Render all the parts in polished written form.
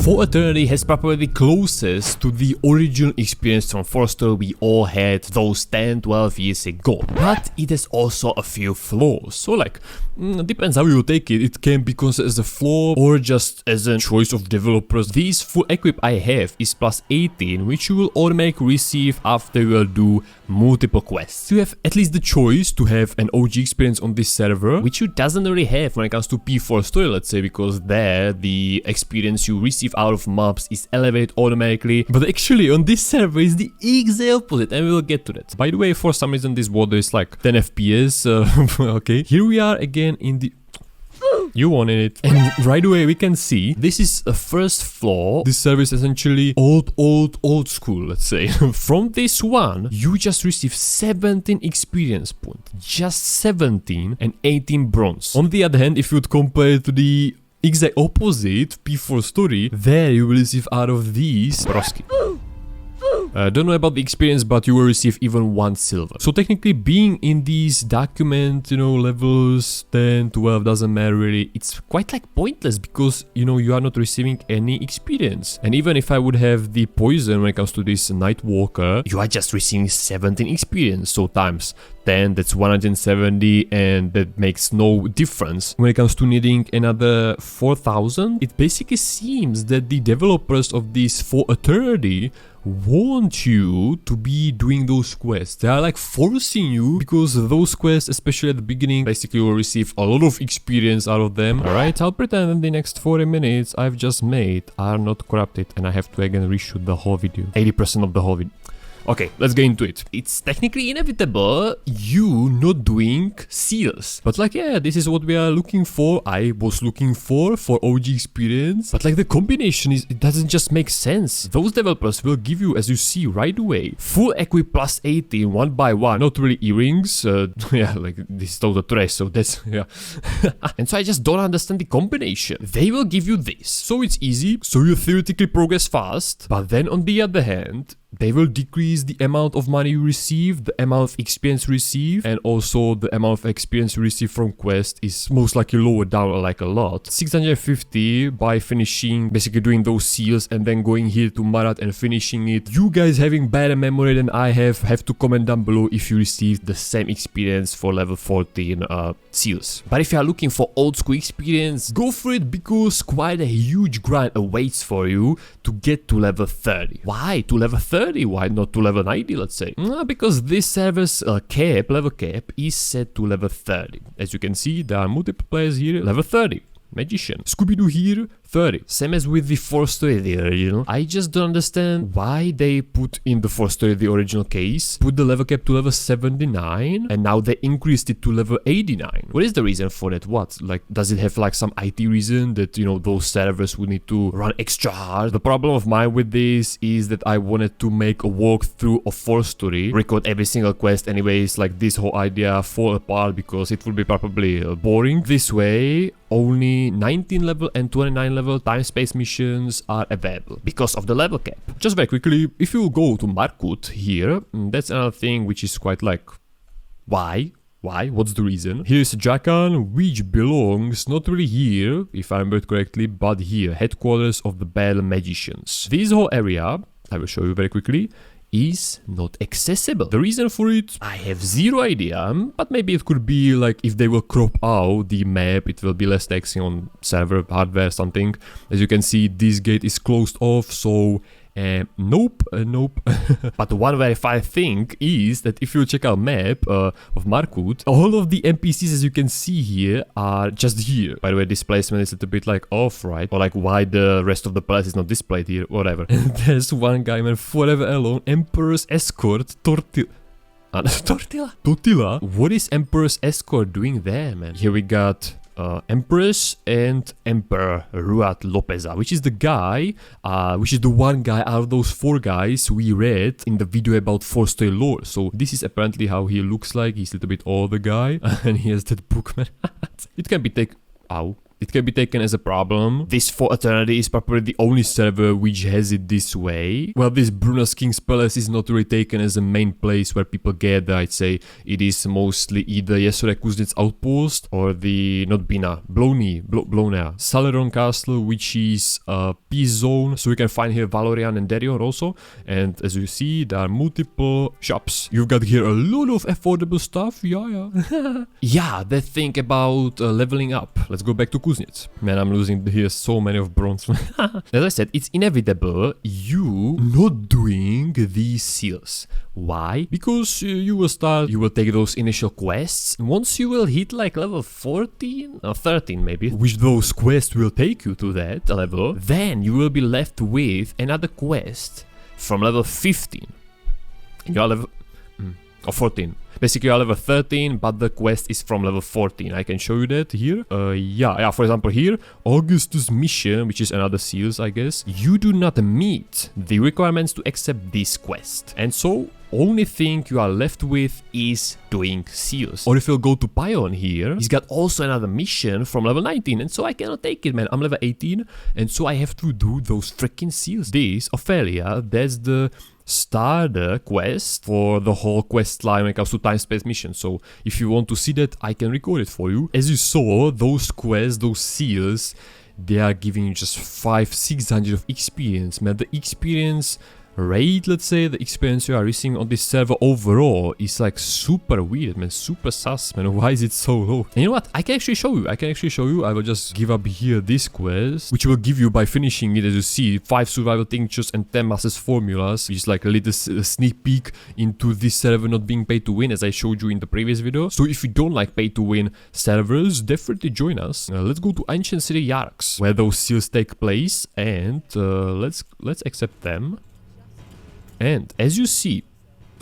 4Eternity has probably the closest to the original experience from 4Story we all had those 10-12 years ago. But it has also a few flaws. So depends how you take it. It can be considered as a flaw or just as a choice of developers. This full equip I have is plus 18, which you will automatically receive after you will do multiple quests. You have at least the choice to have an OG experience on this server, which you doesn't really have when it comes to P4Story, let's say, because there the experience you receive out of mobs is elevated automatically. But actually on this server is the exact opposite, and we will get to that. By the way, for some reason this water is like 10 FPS. Okay, here we are again in the... You wanted it. And right away we can see this is a first flaw. This server is essentially old school, let's say. From this one, you just receive 17 experience points. Just 17 and 18 bronze. On the other hand, if you would compare it to the exact opposite, P4Story, there you will receive out of these broski. Don't know about the experience, but you will receive even 1 silver. So technically being in these document, levels 10, 12, doesn't matter really. It's quite pointless because, you are not receiving any experience. And even if I would have the poison when it comes to this Night Walker, you are just receiving 17 experience. So times 10, that's 170, and that makes no difference. When it comes to needing another 4,000, it basically seems that the developers of this 4Eternity want you to be doing those quests. They are forcing you, because those quests, especially at the beginning, basically you will receive a lot of experience out of them. Alright, I'll pretend in the next 40 minutes I've just made are not corrupted and I have to again reshoot the whole video. 80% of the whole video. Okay, let's get into it. It's technically inevitable you not doing seals. But yeah, this is what we are looking for. I was looking for OG experience. But the combination it doesn't just make sense. Those developers will give you, as you see right away, full equip plus 18, 1 by 1. Not really earrings. Yeah, this is total trash, so that's, yeah. And so I just don't understand the combination. They will give you this. So it's easy. So you theoretically progress fast. But then on the other hand, they will decrease the amount of money you receive, the amount of experience you receive, and also the amount of experience you receive from quest is most likely lowered down a lot. 650 by finishing, basically doing those seals and then going here to Marat and finishing it. You guys having better memory than I have to comment down below if you received the same experience for level 14 seals. But if you are looking for old school experience, go for it, because quite a huge grind awaits for you to get to level 30. Why to level 30? Why not to level 90, let's say? Because this server's level cap is set to level 30. As you can see, there are multiple players here. Level 30. Magician. Scooby-Doo here, 30. Same as with the 4Story, the original. I just don't understand why they put in the 4Story, the original case, put the level cap to level 79, and now they increased it to level 89. What is the reason for that? What? Does it have some IT reason that, those servers would need to run extra hard? The problem of mine with this is that I wanted to make a walkthrough of 4Story, record every single quest anyways, this whole idea fall apart because it would be probably boring. This way, only 19 level and 29 level time-space missions are available because of the level cap. Just very quickly, if you go to Markut here, that's another thing which is quite why? What's the reason? Here's Jakan, which belongs not really here, if I remember correctly, but here, headquarters of the Battle Magicians. This whole area, I will show you very quickly, is not accessible. The reason for it, I have zero idea, but maybe it could be if they will crop out the map, it will be less taxing on server, hardware, something. As you can see, this gate is closed off, so nope. But the one verified thing is that if you check out map of Markut, all of the NPCs, as you can see here, are just here. By the way, this placement is a little bit off, right? Or why the rest of the place is not displayed here, whatever. And there's one guy, man, forever alone, Emperor's Escort, Tortilla? What is Emperor's Escort doing there, man? Here we got Empress and Emperor Ruat Lopeza, which is the guy, which is the one guy out of those 4 guys we read in the video about 4Story lore. So this is apparently how he looks like. He's a little bit older guy, and he has that book, man. It can be taken. Ow. it can be taken as a problem. This 4Eternity is probably the only server which has it this way. Well, this Bruna's King's Palace is not really taken as a main place where people gather. I'd say it is mostly either Yesore Kuznets Outpost or the, not Bina, Blona, Saleron Castle, which is a peace zone. So you can find here Valorian and Darion also. And as you see, there are multiple shops. You've got here a lot of affordable stuff. Yeah. Yeah, that thing about leveling up. Let's go back to Kuznets. Man, I'm losing here so many of bronze. As I said, it's inevitable you not doing these seals. Why? Because you will take those initial quests. Once you will hit like level 14 or 13 maybe, which those quests will take you to that level, then you will be left with another quest from level 15. And you are level... or 14. Basically, you are level 13, but the quest is from level 14. I can show you that here. Yeah, for example, here, Augustus Mission, which is another seals, I guess. You do not meet the requirements to accept this quest. And so, only thing you are left with is doing seals. Or if you'll go to Pion here, he's got also another mission from level 19, and so I cannot take it, man. I'm level 18, and so I have to do those freaking seals. This, Ophelia, that's the starter quest for the whole quest line when it comes to time space mission. So if you want to see that, I can record it for you. As you saw, those quests, those seals, they are giving you just 500-600 of experience, man. The experience rate, let's say, the experience you are receiving on this server overall is like super weird, man, super sus, man. Why is it so low? And you know what, I can actually show you. I will just give up here this quest, which will give you, by finishing it, as you see, 5 survival tinctures and 10 masters formulas, which is like a little sneak peek into this server not being pay to win, as I showed you in the previous video. So if you don't like pay to win servers, definitely join us. Let's go to Ancient City Yarks, where those seals take place, and let's accept them. And as you see,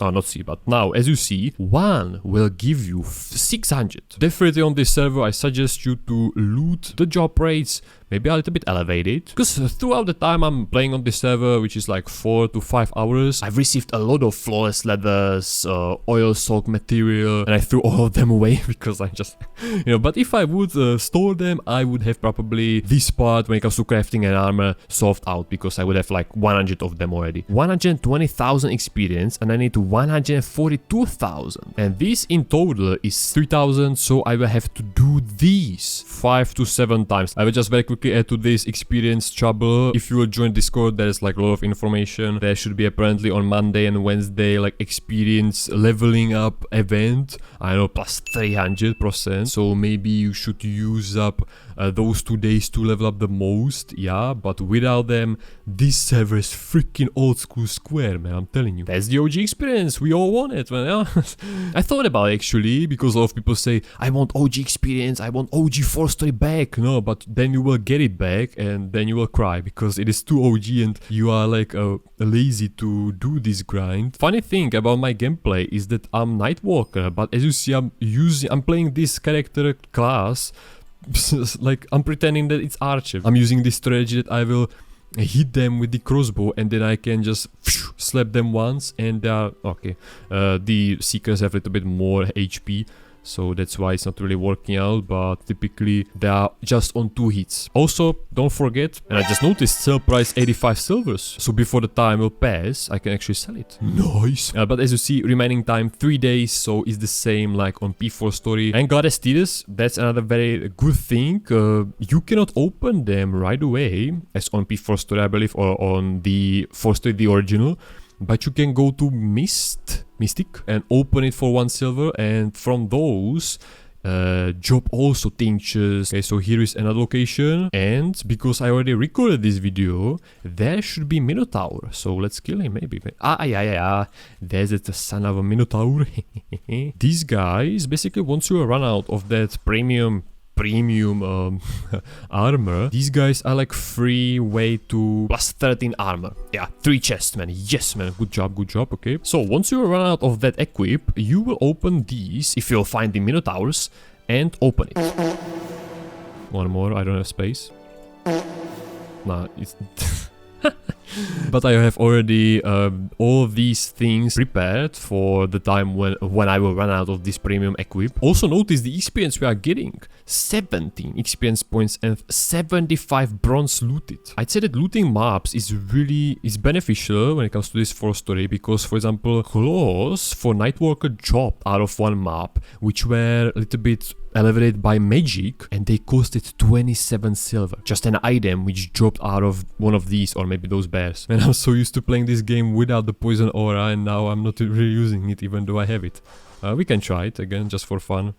now as you see, one will give you 600. Definitely on this server, I suggest you to loot the job rates, maybe a little bit elevated, because throughout the time I'm playing on this server, which is like 4 to 5 hours, I've received a lot of flawless leathers, oil soak material, and I threw all of them away because I just, but if I would store them, I would have probably this part when it comes to crafting and armor solved out, because I would have like 100 of them already. 120,000 experience, and I need 142,000, and this in total is 3,000, so I will have to do these 5 to 7 times. I will just very quickly add to this experience trouble. If you will join Discord, there's like a lot of information. There should be apparently on Monday and Wednesday like experience leveling up event, I know, plus 300%, so maybe you should use up those 2 days to level up the most. Yeah, but without them, this server is freaking old school square, man. I'm telling you, that's the OG experience. We all want it, man. Yeah? I thought about it actually, because a lot of people say, I want OG experience, I want OG 4-story back. No, but then you will get it back and then you will cry because it is too OG and you are like lazy to do this grind. Funny thing about my gameplay is that I'm Nightwalker, but as you see, I'm playing this character class like I'm pretending that it's Archer. I'm using this strategy that I will hit them with the crossbow and then I can just slap them once and they are okay. The Seekers have a little bit more HP, so that's why it's not really working out, but typically they are just on 2 hits. Also, don't forget, and I just noticed, sell price 85 silvers, so before the time will pass I can actually sell it. Nice. But as you see, remaining time 3 days, so it's the same like on P4STORY. And Goddess Titus, that's another very good thing. You cannot open them right away as on P4STORY, I believe, or on the 4STORY, the original, but you can go to Mystic and open it for 1 silver, and from those job also tinctures. Okay, so here is another location, and because I already recorded this video, there should be Minotaur, so let's kill him maybe. Yeah, there's the son of a Minotaur. These guys basically, once you run out of that premium armor, these guys are like free way to plus 13 armor. Yeah, 3 chests, man. Yes, man. Good job. Okay, so once you run out of that equip, you will open these if you'll find the Minotaurs and open it. One more. I don't have space. Nah, it's But I have already all these things prepared for the time when I will run out of this premium equip. Also notice the experience we are getting. 17 experience points and 75 bronze looted. I'd say that looting maps is beneficial when it comes to this 4-story, because for example, clothes for Nightwalker dropped out of one map, which were a little bit elevated by magic, and they costed 27 silver. Just an item which dropped out of one of these, or maybe those bears. And I'm so used to playing this game without the poison aura, and now I'm not really using it even though I have it. We can try it again just for fun.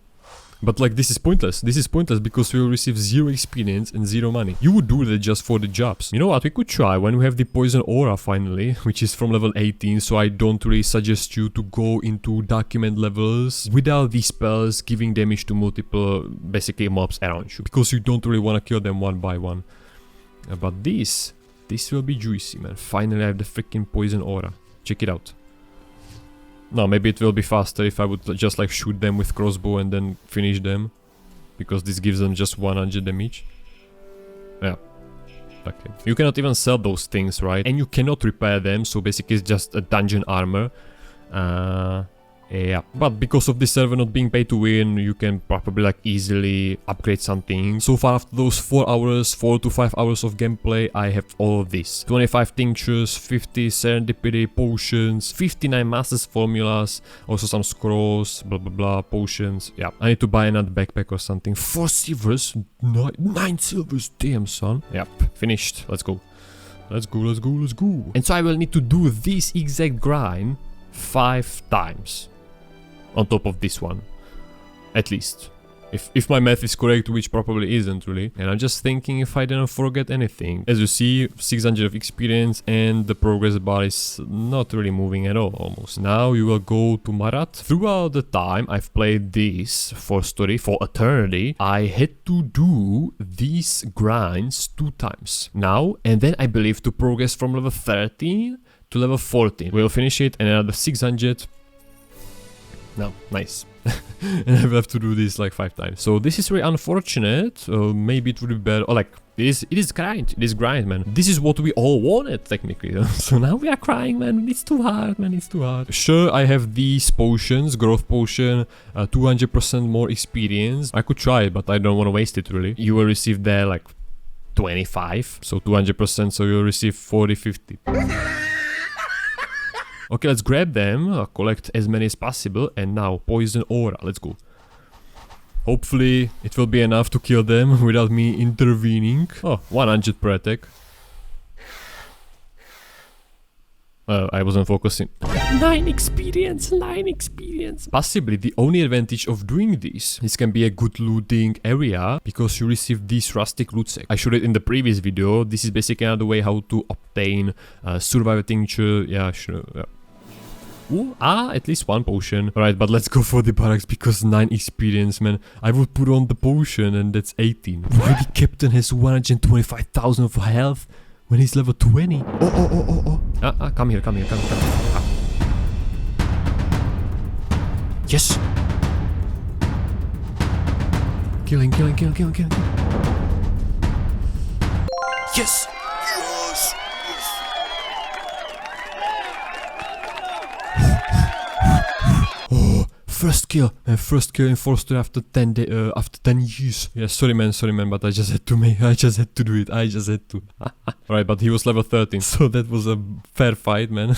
But like, this is pointless. This is pointless because we will receive 0 experience and 0 money. You would do that just for the jobs. You know what, we could try when we have the poison aura finally, which is from level 18, so I don't really suggest you to go into document levels without these spells giving damage to multiple, basically, mobs around you, because you don't really want to kill them one by one. But this will be juicy, man. Finally I have the freaking poison aura. Check it out. No, maybe it will be faster if I would just like shoot them with crossbow and then finish them, because this gives them just 100 damage. Yeah. Okay. You cannot even sell those things, right? And you cannot repair them, so basically it's just a dungeon armor. Yeah, but because of this server not being pay to win, you can probably like easily upgrade something. So far, after those 4 to 5 hours of gameplay, I have all of this. 25 tinctures, 50 serendipity potions, 59 masters formulas, also some scrolls, blah blah blah, potions. Yeah, I need to buy another backpack or something. 4 silvers, 9 silvers, damn son. Yep, finished, let's go. Let's go, let's go, let's go. And so I will need to do this exact grind 5 times. On top of this one, at least, if my math is correct, which probably isn't really. And I'm just thinking if I didn't forget anything. As you see, 600 of experience, and the progress bar is not really moving at all, almost. Now you will go to Marat. Throughout the time I've played this 4-story, 4Eternity, I had to do these grinds 2 times. Now and then, I believe, to progress from level 13 to level 14. We'll finish it, and another 600. No, nice. And I will have to do this like 5 times. So this is really unfortunate. Maybe it would be better. Or like, it is grind. It is grind, man. This is what we all wanted, technically. So now we are crying, man. It's too hard, man. It's too hard. Sure, I have these potions. Growth potion, 200% more experience. I could try it, but I don't want to waste it, really. You will receive there like 25. So 200%, so you'll receive 40, 50. Okay, let's grab them, collect as many as possible, and now poison aura, let's go. Hopefully it will be enough to kill them without me intervening. Oh, 100 per attack. I wasn't focusing. 9 experience, 9 experience. Possibly the only advantage of doing this can be a good looting area, because you receive this rustic loot sack. I showed it in the previous video. This is basically another way how to obtain survivor tincture. Yeah, sure. Yeah. Ooh, at least 1 potion. Alright, but let's go for the barracks, because 9 experience, man. I would put on the potion and that's 18. Why the captain has 125,000 of health when he's level 20? Oh. Come here. Ah. Yes! Kill him. Yes! First kill in 4-story after 10 years. Yeah, sorry man, but I just had to do it. Alright, but he was level 13, so that was a fair fight, man.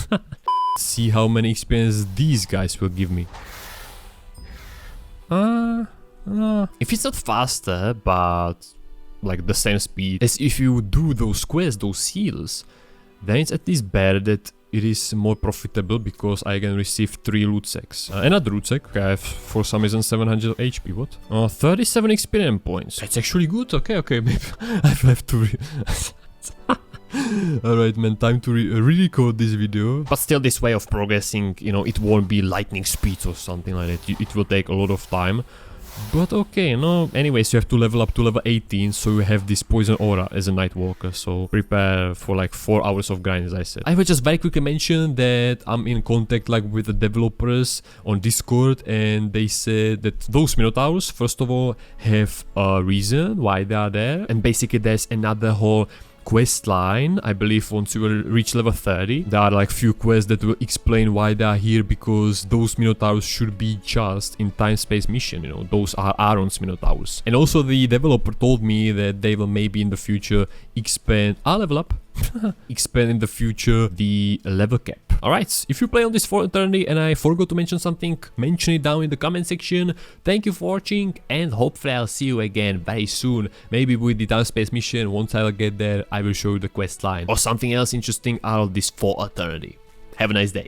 See how many experience these guys will give me. If it's not faster, but like the same speed as if you do those quests, those seals, then it's at least better that it is more profitable, because I can receive 3 loot sacks. Another loot sack. Okay, I have for some reason 700 HP. What? 37 experience points. That's actually good. Okay, maybe I have to. Alright, man, time to re-record this video. But still, this way of progressing, you know, it won't be lightning speed or something like that. It will take a lot of time. But okay, no. Anyways, you have to level up to level 18, so you have this poison aura as a night walker. So prepare for like 4 hours of grind, as I said. I will just very quickly mention that I'm in contact like with the developers on Discord, and they said that those Minotaurs, first of all, have a reason why they are there, and basically there's another whole quest line, I believe, once you reach level 30. There are like few quests that will explain why they are here, because those Minotaurs should be just in time-space mission, you know, those are Aaron's Minotaurs. And also the developer told me that they will maybe in the future expand, level up, expand in the future the level cap. Alright, if you play on this 4Eternity and I forgot to mention something, mention it down in the comment section. Thank you for watching, and hopefully I'll see you again very soon. Maybe with the time space mission. Once I'll get there, I will show you the quest line or something else interesting out of this 4Eternity. Have a nice day.